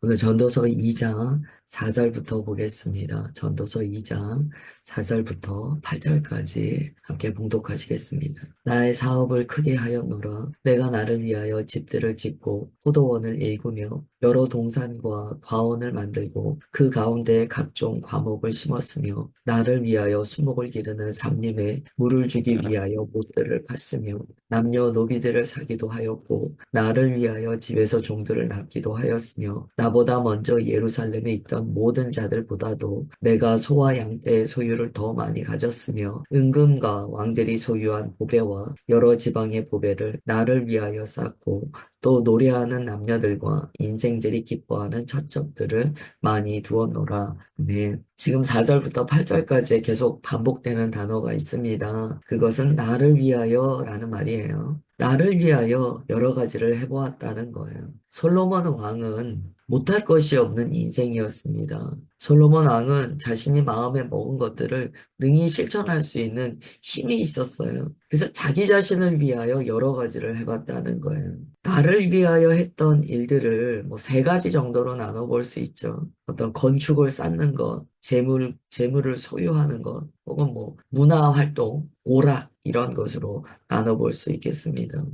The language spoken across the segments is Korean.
오늘 전도서 2장 4절부터 보겠습니다. 전도서 2장 4절부터 8절까지 함께 봉독하시겠습니다. 나의 사업을 크게 하였노라. 내가 나를 위하여 집들을 짓고 포도원을 일구며 여러 동산과 과원을 만들고 그 가운데 각종 과목을 심었으며 나를 위하여 수목을 기르는 삼림에 물을 주기 위하여 못들을 팠으며 남녀 노비들을 사기도 하였고 나를 위하여 집에서 종들을 낳기도 하였으며 나보다 먼저 예루살렘에 있던 모든 자들보다도 내가 소와 양떼의 소유를 더 많이 가졌으며 은금과 왕들이 소유한 보배와 여러 지방의 보배를 나를 위하여 쌓고 또 노래하는 남녀들과 인생들이 기뻐하는 처첩들을 많이 두었노라. 네. 지금 4절부터 8절까지 계속 반복되는 단어가 있습니다. 그것은 나를 위하여 라는 말이에요. 나를 위하여 여러 가지를 해보았다는 거예요. 솔로몬 왕은 못할 것이 없는 인생이었습니다. 솔로몬 왕은 자신이 마음에 먹은 것들을 능히 실천할 수 있는 힘이 있었어요. 그래서 자기 자신을 위하여 여러 가지를 해봤다는 거예요. 나를 위하여 했던 일들을 뭐 세 가지 정도로 나눠볼 수 있죠. 어떤 건축을 쌓는 것, 재물을 소유하는 것, 혹은 뭐 문화활동, 오락, 이런 것으로 나눠볼 수 있겠습니다.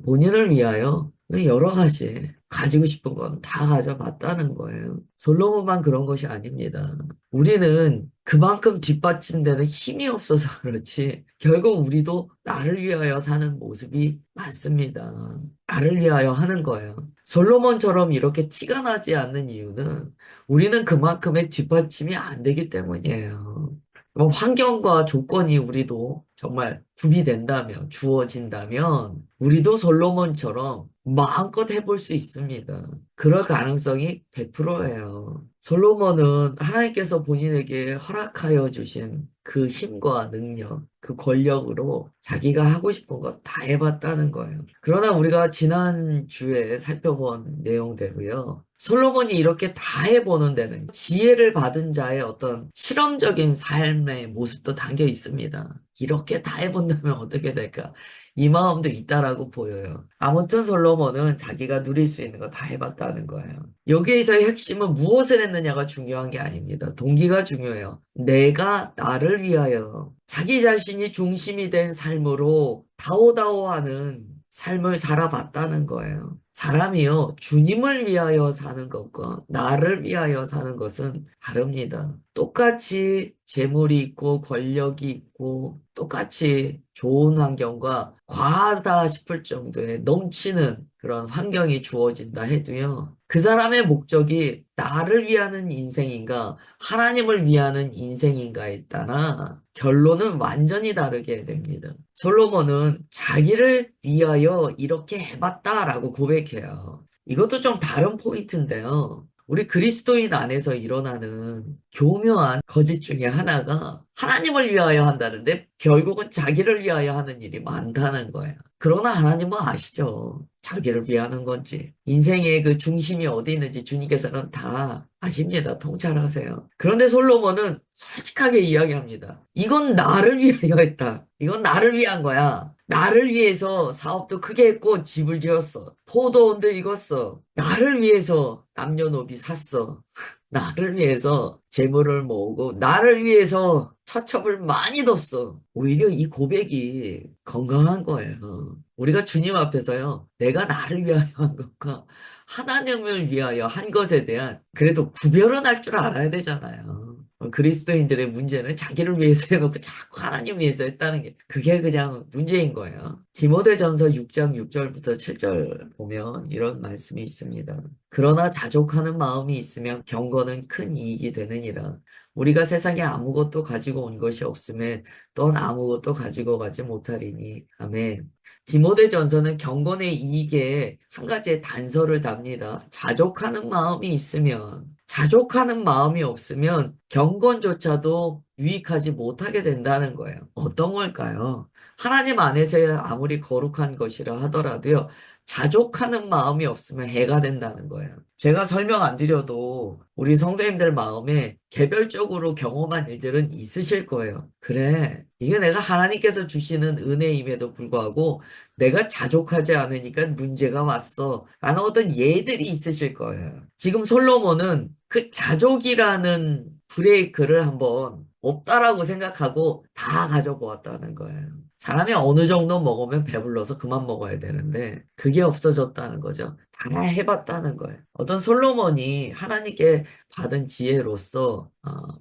본인을 위하여 여러 가지 가지고 싶은 건 다 가져봤다는 거예요. 솔로몬만 그런 것이 아닙니다. 우리는 그만큼 뒷받침되는 힘이 없어서 그렇지, 결국 우리도 나를 위하여 사는 모습이 많습니다. 나를 위하여 하는 거예요. 솔로몬처럼 이렇게 티가 나지 않는 이유는 우리는 그만큼의 뒷받침이 안 되기 때문이에요. 뭐 환경과 조건이 우리도 정말 구비된다면, 주어진다면, 우리도 솔로몬처럼 마음껏 해볼 수 있습니다. 그럴 가능성이 100%예요. 솔로몬은 하나님께서 본인에게 허락하여 주신 그 힘과 능력, 그 권력으로 자기가 하고 싶은 거 다 해봤다는 거예요. 그러나 우리가 지난주에 살펴본 내용대로요. 솔로몬이 이렇게 다 해보는 데는 지혜를 받은 자의 어떤 실험적인 삶의 모습도 담겨 있습니다. 이렇게 다 해본다면 어떻게 될까? 이 마음도 있다라고 보여요. 아무튼 솔로몬은 자기가 누릴 수 있는 거 다 해봤다는 거예요. 여기에서의 핵심은 무엇을 했느냐가 중요한 게 아닙니다. 동기가 중요해요. 내가 나를 위하여 자기 자신이 중심이 된 삶으로 다오다오하는 삶을 살아봤다는 거예요. 사람이요, 주님을 위하여 사는 것과 나를 위하여 사는 것은 다릅니다. 똑같이 재물이 있고 권력이 있고 똑같이 좋은 환경과 과하다 싶을 정도의 넘치는 그런 환경이 주어진다 해도요. 그 사람의 목적이 나를 위하는 인생인가 하나님을 위하는 인생인가에 따라 결론은 완전히 다르게 됩니다. 솔로몬은 자기를 위하여 이렇게 해봤다라고 고백해요. 이것도 좀 다른 포인트인데요. 우리 그리스도인 안에서 일어나는 교묘한 거짓 중에 하나가 하나님을 위하여 한다는데 결국은 자기를 위하여 하는 일이 많다는 거예요. 그러나 하나님은 아시죠. 자기를 위하는 건지 인생의 그 중심이 어디 있는지 주님께서는 다 아십니다. 통찰하세요. 그런데 솔로몬은 솔직하게 이야기합니다. 이건 나를 위하여 했다. 이건 나를 위한 거야. 나를 위해서 사업도 크게 했고 집을 지었어. 포도원도 익었어. 나를 위해서 남녀노비 샀어. 나를 위해서 재물을 모으고 나를 위해서 처첩을 많이 뒀어. 오히려 이 고백이 건강한 거예요. 우리가 주님 앞에서요, 내가 나를 위하여 한 것과 하나님을 위하여 한 것에 대한 그래도 구별은 할 줄 알아야 되잖아요. 그리스도인들의 문제는 자기를 위해서 해놓고 자꾸 하나님 위해서 했다는 게 그게 그냥 문제인 거예요. 디모데전서 6장 6절부터 7절 보면 이런 말씀이 있습니다. 그러나 자족하는 마음이 있으면 경건은 큰 이익이 되느니라. 우리가 세상에 아무것도 가지고 온 것이 없음에 넌 아무것도 가지고 가지 못하리니. 아멘. 디모데전서는 경건의 이익에 한 가지의 단서를 답니다. 자족하는 마음이 있으면, 자족하는 마음이 없으면 경건조차도 유익하지 못하게 된다는 거예요. 어떤 걸까요? 하나님 안에서 아무리 거룩한 것이라 하더라도요, 자족하는 마음이 없으면 해가 된다는 거예요. 제가 설명 안 드려도 우리 성도님들 마음에 개별적으로 경험한 일들은 있으실 거예요. 그래, 이게 내가 하나님께서 주시는 은혜임에도 불구하고 내가 자족하지 않으니까 문제가 왔어. 라는 어떤 예들이 있으실 거예요. 지금 솔로몬은 그 자족이라는 브레이크를 한번 없다라고 생각하고 다 가져보았다는 거예요. 사람이 어느 정도 먹으면 배불러서 그만 먹어야 되는데 그게 없어졌다는 거죠. 다 해봤다는 거예요. 어떤 솔로몬이 하나님께 받은 지혜로서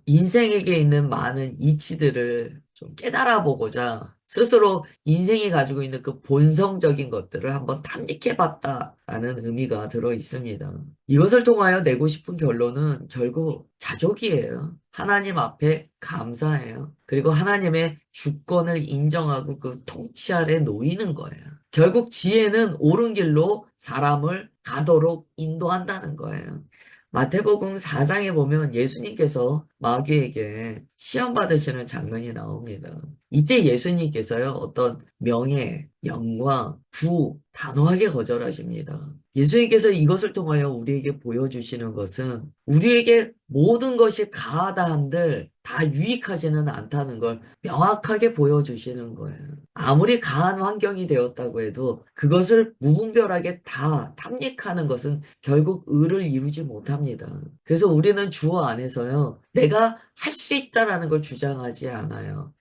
인생에게 있는 많은 이치들을 좀 깨달아 보고자 스스로 인생이 가지고 있는 그 본성적인 것들을 한번 탐닉해봤다라는 의미가 들어 있습니다. 이것을 통하여 내고 싶은 결론은 결국 자족이에요. 하나님 앞에 감사해요. 그리고 하나님의 주권을 인정하고 그 통치 아래 놓이는 거예요. 결국 지혜는 옳은 길로 사람을 가도록 인도한다는 거예요. 마태복음 4장에 보면 예수님께서 마귀에게 시험 받으시는 장면이 나옵니다. 이때 예수님께서요, 어떤 명예, 영광, 부, 단호하게 거절하십니다. 예수님께서 이것을 통하여 우리에게 보여주시는 것은 우리에게 모든 것이 가하다 한들 다 유익하지는 않다는 걸 명확하게 보여주시는 거예요. 아무리 가한 환경이 되었다고 해도 그것을 무분별하게 다 탐닉하는 것은 결국 의를 이루지 못합니다. 그래서 우리는 주 안에서요, 내가 할 수 있다라는 걸 주장하지 않아요.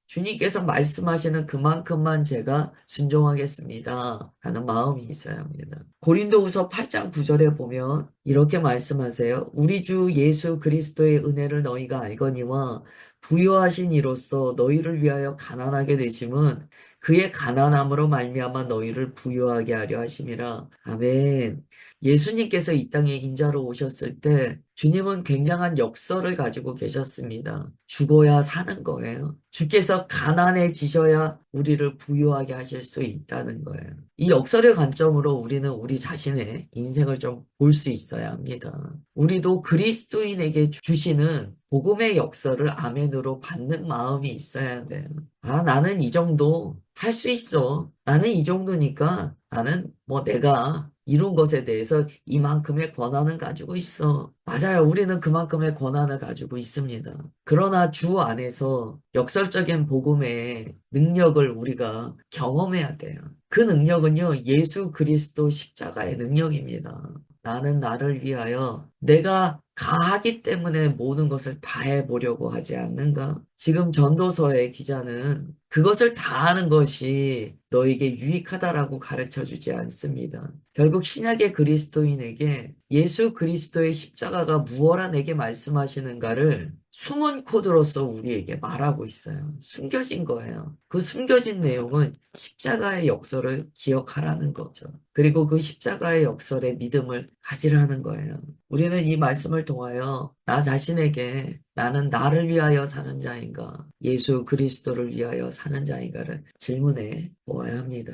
주님께서 말씀하시는 그만큼만 제가 순종하겠습니다. 라는 마음이 있어야 합니다. 고린도후서 8장 9절에 보면 이렇게 말씀하세요. 우리 주 예수 그리스도의 은혜를 너희가 알거니와 부요하신 이로써 너희를 위하여 가난하게 되심은 그의 가난함으로 말미암아 너희를 부요하게 하려 하심이라. 아멘. 예수님께서 이 땅에 인자로 오셨을 때 주님은 굉장한 역설을 가지고 계셨습니다. 죽어야 사는 거예요. 주께서 가난해지셔야 우리를 부유하게 하실 수 있다는 거예요. 이 역설의 관점으로 우리는 우리 자신의 인생을 좀 볼 수 있어야 합니다. 우리도 그리스도인에게 주시는 복음의 역설을 아멘으로 받는 마음이 있어야 돼요. 아, 나는 이 정도 할 수 있어. 나는 이 정도니까 나는 뭐 내가 이룬 것에 대해서 이만큼의 권한을 가지고 있어. 맞아요. 우리는 그만큼의 권한을 가지고 있습니다. 그러나 주 안에서 역설적인 복음의 능력을 우리가 경험해야 돼요. 그 능력은요, 예수 그리스도 십자가의 능력입니다. 나는 나를 위하여 내가 가하기 때문에 모든 것을 다 해보려고 하지 않는가? 지금 전도서의 기자는 그것을 다 하는 것이 너에게 유익하다라고 가르쳐 주지 않습니다. 결국 신약의 그리스도인에게 예수 그리스도의 십자가가 무엇라 내게 말씀하시는가를 숨은 코드로서 우리에게 말하고 있어요. 숨겨진 거예요. 그 숨겨진 내용은 십자가의 역설을 기억하라는 거죠. 그리고 그 십자가의 역설의 믿음을 가지라는 거예요. 우리는 이 말씀을 통하여 나 자신에게 나는 나를 위하여 사는 자인가, 예수 그리스도를 위하여 사는 자인가를 질문해 보아야 합니다.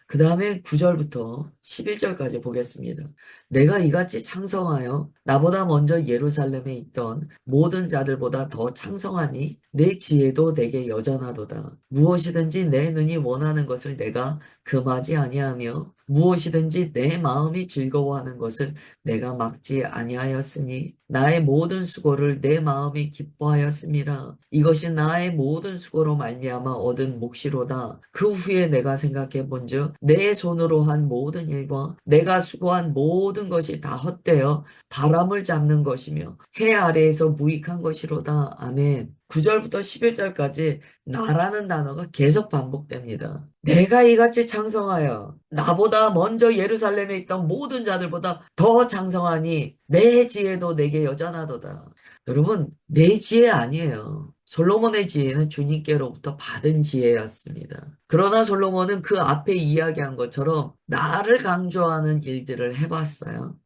그 다음에 9절부터 11절까지 보겠습니다. 내가 이같이 창성하여 나보다 먼저 예루살렘에 있던 모든 자들보다 더 창성하니 내 지혜도 내게 여전하도다. 무엇이든지 내 눈이 원하는 것을 내가 금하지 아니하며 무엇이든지 내 마음이 즐거워하는 것을 내가 막지 아니하였으니 나의 모든 수고를 내 마음이 기뻐하였음이라. 이것이 나의 모든 수고로 말미암아 얻은 몫이로다. 그 후에 내가 생각해 본즉 내 손으로 한 모든 일과 내가 수고한 모든 것이 다 헛되어 바람을 잡는 것이며 해 아래에서 무익한 것이로다. 아멘. 9절부터 11절까지 나라는 단어가 계속 반복됩니다. 내가 이같이 창성하여 나보다 먼저 예루살렘에 있던 모든 자들보다 더 창성하니 내 지혜도 내게 여전하도다. 여러분, 내 지혜 아니에요. 솔로몬의 지혜는 주님께로부터 받은 지혜였습니다. 그러나 솔로몬은 그 앞에 이야기한 것처럼 나를 강조하는 일들을 해봤어요.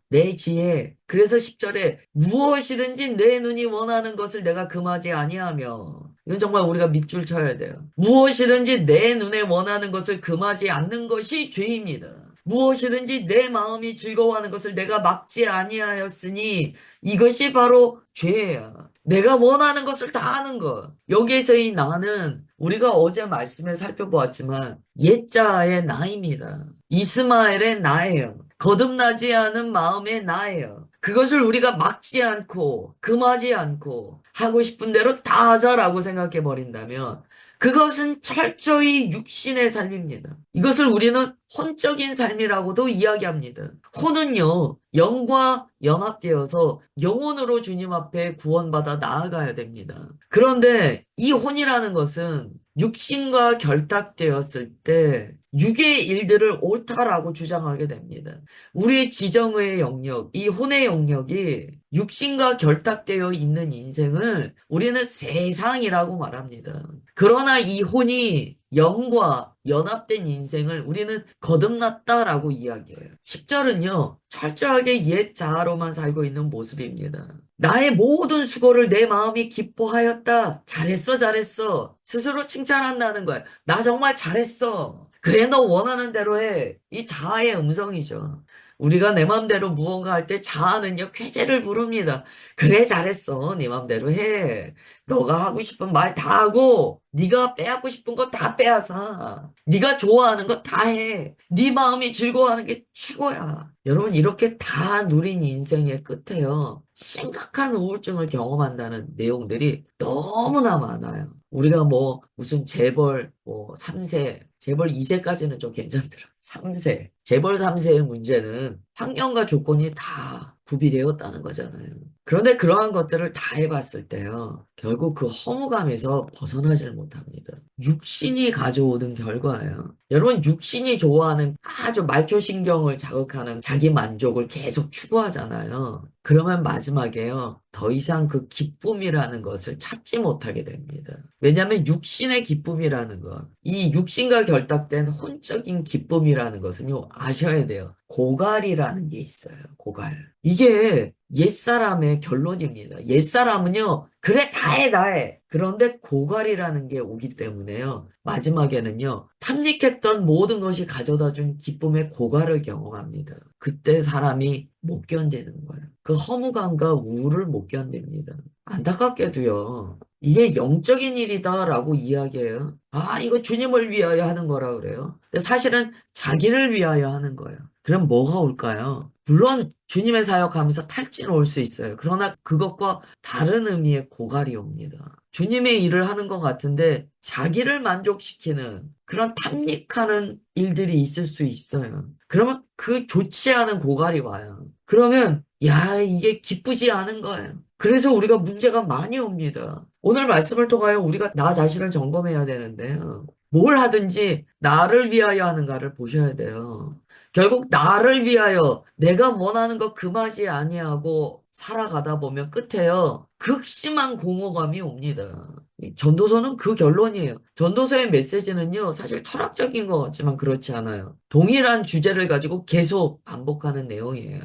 내 지혜. 그래서 10절에 무엇이든지 내 눈이 원하는 것을 내가 금하지 아니하며, 이건 정말 우리가 밑줄 쳐야 돼요. 무엇이든지 내 눈에 원하는 것을 금하지 않는 것이 죄입니다. 무엇이든지 내 마음이 즐거워하는 것을 내가 막지 아니하였으니 이것이 바로 죄야. 내가 원하는 것을 다 하는 것. 여기에서 이 나는 우리가 어제 말씀에 살펴보았지만 옛자의 나입니다. 이스마엘의 나예요. 거듭나지 않은 마음의 나예요. 그것을 우리가 막지 않고 금하지 않고 하고 싶은 대로 다 하자라고 생각해 버린다면 그것은 철저히 육신의 삶입니다. 이것을 우리는 혼적인 삶이라고도 이야기합니다. 혼은요, 영과 연합되어서 영혼으로 주님 앞에 구원받아 나아가야 됩니다. 그런데 이 혼이라는 것은 육신과 결탁되었을 때 육의 일들을 옳다라고 주장하게 됩니다. 우리의 지정의 영역, 이 혼의 영역이 육신과 결탁되어 있는 인생을 우리는 세상이라고 말합니다. 그러나 이 혼이 영과 연합된 인생을 우리는 거듭났다라고 이야기해요. 10절은요, 철저하게 옛 자아로만 살고 있는 모습입니다. 나의 모든 수고를 내 마음이 기뻐하였다. 잘했어, 잘했어. 스스로 칭찬한다는 거야. 나 정말 잘했어. 그래, 너 원하는 대로 해. 이 자아의 음성이죠. 우리가 내 마음대로 무언가 할 때 자아는요, 쾌재를 부릅니다. 그래, 잘했어. 네 마음대로 해. 너가 하고 싶은 말 다 하고, 네가 빼앗고 싶은 거 다 빼앗아. 네가 좋아하는 거 다 해. 네 마음이 즐거워하는 게 최고야. 여러분, 이렇게 다 누린 인생의 끝에요. 심각한 우울증을 경험한다는 내용들이 너무나 많아요. 우리가 뭐 무슨 재벌 뭐 3세, 재벌 2세까지는 좀 괜찮더라. 3세, 재벌 3세의 문제는 환경과 조건이 다 구비되었다는 거잖아요. 그런데 그러한 것들을 다 해봤을 때요. 결국 그 허무감에서 벗어나질 못합니다. 육신이 가져오는 결과예요. 여러분, 육신이 좋아하는 아주 말초신경을 자극하는 자기 만족을 계속 추구하잖아요. 그러면 마지막에요. 더 이상 그 기쁨이라는 것을 찾지 못하게 됩니다. 왜냐하면 육신의 기쁨이라는 것, 이 육신과 결탁된 혼적인 기쁨이라는 것은요, 아셔야 돼요. 고갈이라는 게 있어요. 고갈. 이게 옛사람의 결론입니다. 옛사람은요, 그래, 다 해, 다 해. 그런데 고갈이라는 게 오기 때문에요. 마지막에는요, 탐닉했던 모든 것이 가져다 준 기쁨의 고갈을 경험합니다. 그때 사람이 못 견디는 거예요. 그 허무감과 우울을 못 견딥니다. 안타깝게도요, 이게 영적인 일이다라고 이야기해요. 아, 이거 주님을 위하여 하는 거라 그래요. 근데 사실은 자기를 위하여 하는 거예요. 그럼 뭐가 올까요? 물론 주님의 사역하면서 탈진 올 수 있어요. 그러나 그것과 다른 의미의 고갈이 옵니다. 주님의 일을 하는 것 같은데 자기를 만족시키는 그런 탐닉하는 일들이 있을 수 있어요. 그러면 그 좋지 않은 고갈이 와요. 그러면 야, 이게 기쁘지 않은 거예요. 그래서 우리가 문제가 많이 옵니다. 오늘 말씀을 통하여 우리가 나 자신을 점검해야 되는데요. 뭘 하든지 나를 위하여 하는가를 보셔야 돼요. 결국 나를 위하여 내가 원하는 거 금하지 아니하고 살아가다 보면 끝에요. 극심한 공허감이 옵니다. 전도서는 그 결론이에요. 전도서의 메시지는요, 사실 철학적인 것 같지만 그렇지 않아요. 동일한 주제를 가지고 계속 반복하는 내용이에요.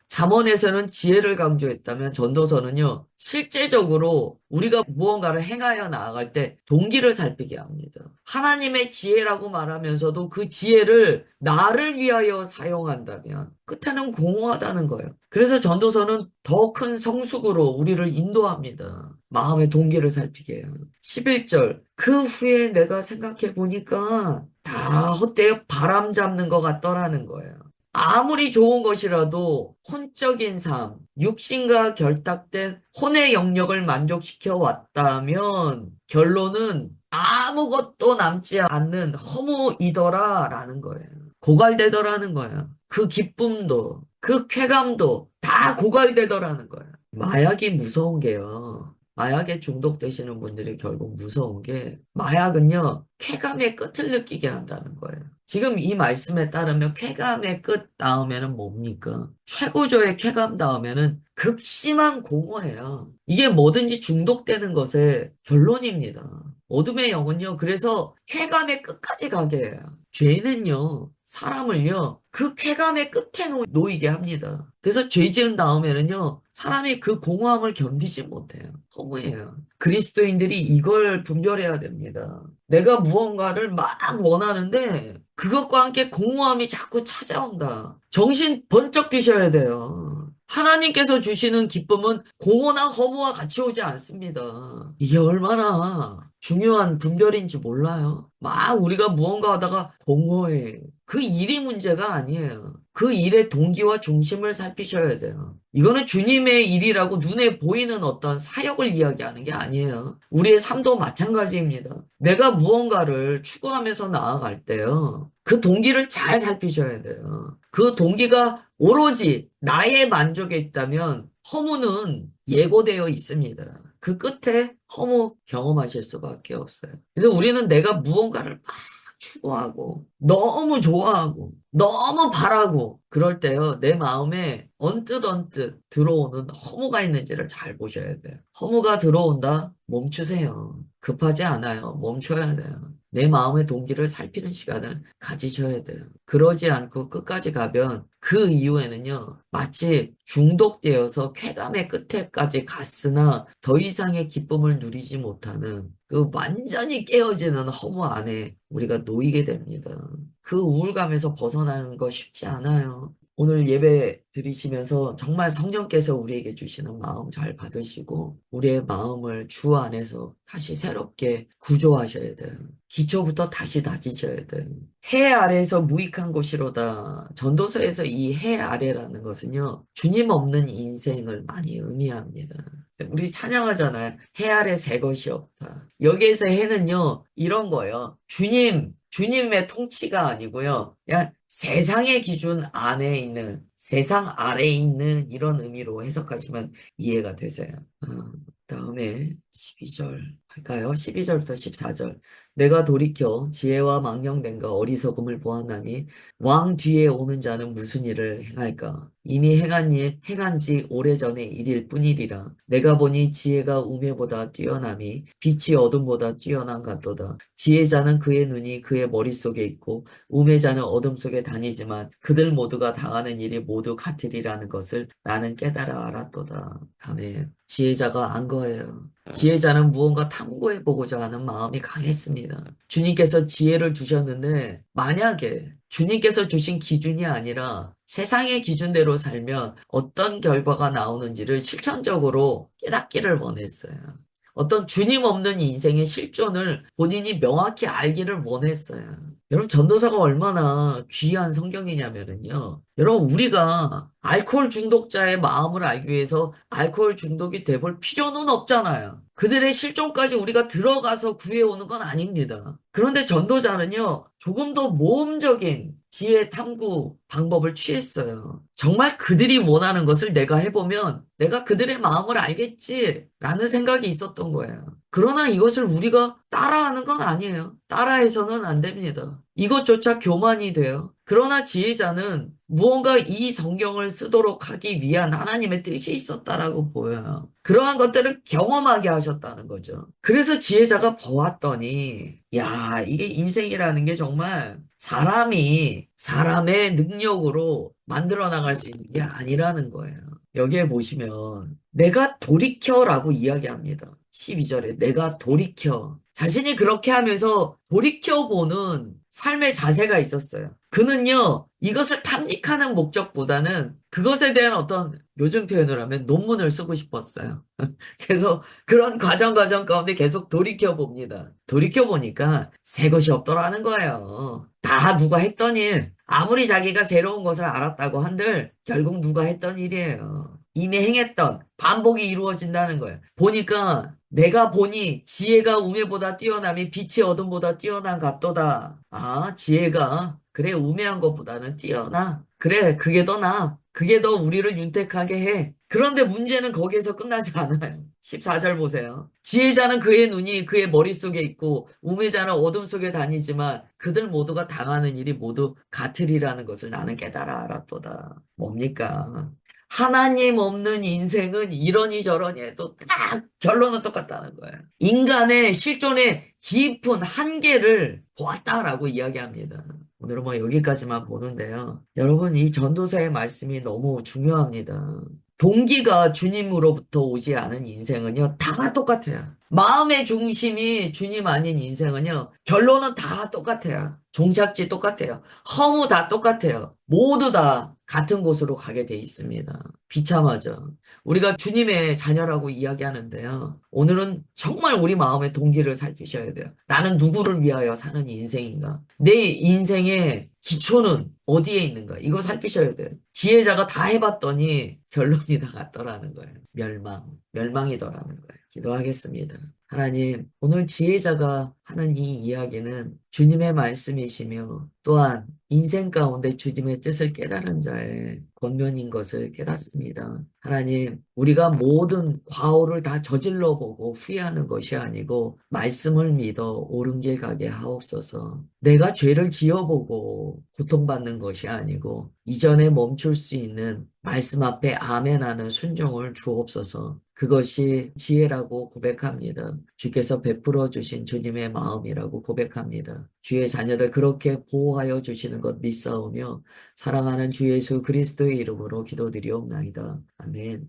잠언에서는 지혜를 강조했다면 전도서는요, 실제적으로 우리가 무언가를 행하여 나아갈 때 동기를 살피게 합니다. 하나님의 지혜라고 말하면서도 그 지혜를 나를 위하여 사용한다면 끝에는 공허하다는 거예요. 그래서 전도서는 더 큰 성숙으로 우리를 인도합니다. 마음의 동기를 살피게 해요. 11절. 그 후에 내가 생각해 보니까 다 헛되어 바람 잡는 것 같더라는 거예요. 아무리 좋은 것이라도 혼적인 삶, 육신과 결탁된 혼의 영역을 만족시켜 왔다면 결론은 아무것도 남지 않는 허무이더라라는 거예요. 고갈되더라는 거예요. 그 기쁨도, 그 쾌감도 다 고갈되더라는 거예요. 마약이 무서운 게요. 마약에 중독되시는 분들이 결국 무서운 게 마약은요, 쾌감의 끝을 느끼게 한다는 거예요. 지금 이 말씀에 따르면 쾌감의 끝 다음에는 뭡니까? 최고조의 쾌감 다음에는 극심한 공허예요. 이게 뭐든지 중독되는 것의 결론입니다. 어둠의 영은요, 그래서 쾌감의 끝까지 가게 해요. 죄는요, 사람을요, 그 쾌감의 끝에 놓이게 합니다. 그래서 죄 지은 다음에는요, 사람이 그 공허함을 견디지 못해요. 허무해요. 그리스도인들이 이걸 분별해야 됩니다. 내가 무언가를 막 원하는데 그것과 함께 공허함이 자꾸 찾아온다. 정신 번쩍 드셔야 돼요. 하나님께서 주시는 기쁨은 공허나 허무와 같이 오지 않습니다. 이게 얼마나 중요한 분별인지 몰라요. 막 우리가 무언가 하다가 공허해. 그 일이 문제가 아니에요. 그 일의 동기와 중심을 살피셔야 돼요. 이거는 주님의 일이라고 눈에 보이는 어떤 사역을 이야기하는 게 아니에요. 우리의 삶도 마찬가지입니다. 내가 무언가를 추구하면서 나아갈 때요. 그 동기를 잘 살피셔야 돼요. 그 동기가 오로지 나의 만족에 있다면 허무는 예고되어 있습니다. 그 끝에 허무 경험하실 수밖에 없어요. 그래서 우리는 내가 무언가를 막 추구하고 너무 좋아하고 너무 바라고 그럴 때요. 내 마음에 언뜻 들어오는 허무가 있는지를 잘 보셔야 돼요. 허무가 들어온다? 멈추세요. 급하지 않아요. 멈춰야 돼요. 내 마음의 동기를 살피는 시간을 가지셔야 돼요. 그러지 않고 끝까지 가면 그 이후에는요, 마치 중독되어서 쾌감의 끝에까지 갔으나 더 이상의 기쁨을 누리지 못하는 그 완전히 깨어지는 허무 안에 우리가 놓이게 됩니다. 그 우울감에서 벗어나는 거 쉽지 않아요. 오늘 예배 드리시면서 정말 성령께서 우리에게 주시는 마음 잘 받으시고 우리의 마음을 주 안에서 다시 새롭게 구조하셔야 돼요. 기초부터 다시 다지셔야 돼요. 해 아래에서 무익한 곳이로다. 전도서에서 이 해 아래라는 것은요, 주님 없는 인생을 많이 의미합니다. 우리 찬양하잖아요. 해 아래 새 것이 없다. 여기에서 해는요, 이런 거예요. 주님의 통치가 아니고요. 그냥 세상의 기준 안에 있는, 세상 아래에 있는 이런 의미로 해석하시면 이해가 되세요. 다음에 12절 할까요? 12절부터 14절. 내가 돌이켜 지혜와 망령됨과 어리석음을 보았나니 왕 뒤에 오는 자는 무슨 일을 행할까? 이미 행한 지 오래전의 일일 뿐이리라. 내가 보니 지혜가 우매보다 뛰어남이 빛이 어둠보다 뛰어난 같도다. 지혜자는 그의 눈이 그의 머릿속에 있고 우매자는 어둠 속에 다니지만 그들 모두가 당하는 일이 모두 같으리라는 것을 나는 깨달아 알았도다. 아멘. 지혜자가 안 거예요. 지혜자는 무언가 탐구해보고자 하는 마음이 강했습니다. 주님께서 지혜를 주셨는데 만약에 주님께서 주신 기준이 아니라 세상의 기준대로 살면 어떤 결과가 나오는지를 실천적으로 깨닫기를 원했어요. 어떤 주님 없는 인생의 실존을 본인이 명확히 알기를 원했어요. 여러분, 전도서가 얼마나 귀한 성경이냐면요. 여러분, 우리가 알코올 중독자의 마음을 알기 위해서 알코올 중독이 돼볼 필요는 없잖아요. 그들의 실존까지 우리가 들어가서 구해오는 건 아닙니다. 그런데 전도자는요, 조금 더 모험적인 지혜 탐구 방법을 취했어요. 정말 그들이 원하는 것을 내가 해보면 내가 그들의 마음을 알겠지 라는 생각이 있었던 거예요. 그러나 이것을 우리가 따라하는 건 아니에요. 따라해서는 안 됩니다. 이것조차 교만이 돼요. 그러나 지혜자는 무언가 이 성경을 쓰도록 하기 위한 하나님의 뜻이 있었다라고 보여요. 그러한 것들을 경험하게 하셨다는 거죠. 그래서 지혜자가 보았더니, 야, 이게 인생이라는 게 정말 사람이 사람의 능력으로 만들어 나갈 수 있는 게 아니라는 거예요. 여기에 보시면, 내가 돌이켜라고 이야기합니다. 12절에 내가 돌이켜. 자신이 그렇게 하면서 돌이켜보는 삶의 자세가 있었어요. 그는요, 이것을 탐닉하는 목적보다는 그것에 대한 어떤 요즘 표현을 하면 논문을 쓰고 싶었어요. 그래서 그런 과정 가운데 계속 돌이켜 봅니다. 돌이켜 보니까 새 것이 없더라는 거예요. 다 누가 했던 일, 아무리 자기가 새로운 것을 알았다고 한들 결국 누가 했던 일이에요. 이미 행했던 반복이 이루어진다는 거예요. 보니까 내가 보니 지혜가 우매보다 뛰어남이 빛이 어둠보다 뛰어난 같도다. 아, 지혜가 그래 우매한 것보다는 뛰어나. 그래 그게 더 나아. 그게 더 우리를 윤택하게 해. 그런데 문제는 거기에서 끝나지 않아요. 14절 보세요. 지혜자는 그의 눈이 그의 머릿속에 있고 우매자는 어둠 속에 다니지만 그들 모두가 당하는 일이 모두 같으리라는 것을 나는 깨달아 알았도다. 뭡니까? 하나님 없는 인생은 이러니 저러니 해도 딱 결론은 똑같다는 거예요. 인간의 실존의 깊은 한계를 보았다라고 이야기합니다. 오늘은 뭐 여기까지만 보는데요. 여러분, 이 전도서의 말씀이 너무 중요합니다. 동기가 주님으로부터 오지 않은 인생은요, 다 똑같아요. 마음의 중심이 주님 아닌 인생은요, 결론은 다 똑같아요. 종착지 똑같아요. 허무 다 똑같아요. 모두 다 같은 곳으로 가게 돼 있습니다. 비참하죠. 우리가 주님의 자녀라고 이야기하는데요. 오늘은 정말 우리 마음의 동기를 살피셔야 돼요. 나는 누구를 위하여 사는 인생인가? 내 인생의 기초는 어디에 있는가? 이거 살피셔야 돼요. 지혜자가 다 해봤더니 결론이 다 같더라는 거예요. 멸망이더라는 거예요. 기도하겠습니다. 하나님, 오늘 지혜자가 하는 이 이야기는 주님의 말씀이시며 또한 인생 가운데 주님의 뜻을 깨달은 자의 권면인 것을 깨닫습니다. 하나님, 우리가 모든 과오를 다 저질러 보고 후회하는 것이 아니고 말씀을 믿어 옳은 길 가게 하옵소서. 내가 죄를 지어보고 고통받는 것이 아니고 이전에 멈출 수 있는 말씀 앞에 아멘하는 순종을 주옵소서. 그것이 지혜라고 고백합니다. 주께서 베풀어 주신 주님의 마음이라고 고백합니다. 주의 자녀들 그렇게 보호하여 주시는 것 믿사오며 사랑하는 주 예수 그리스도의 이름으로 기도드리옵나이다. 아멘.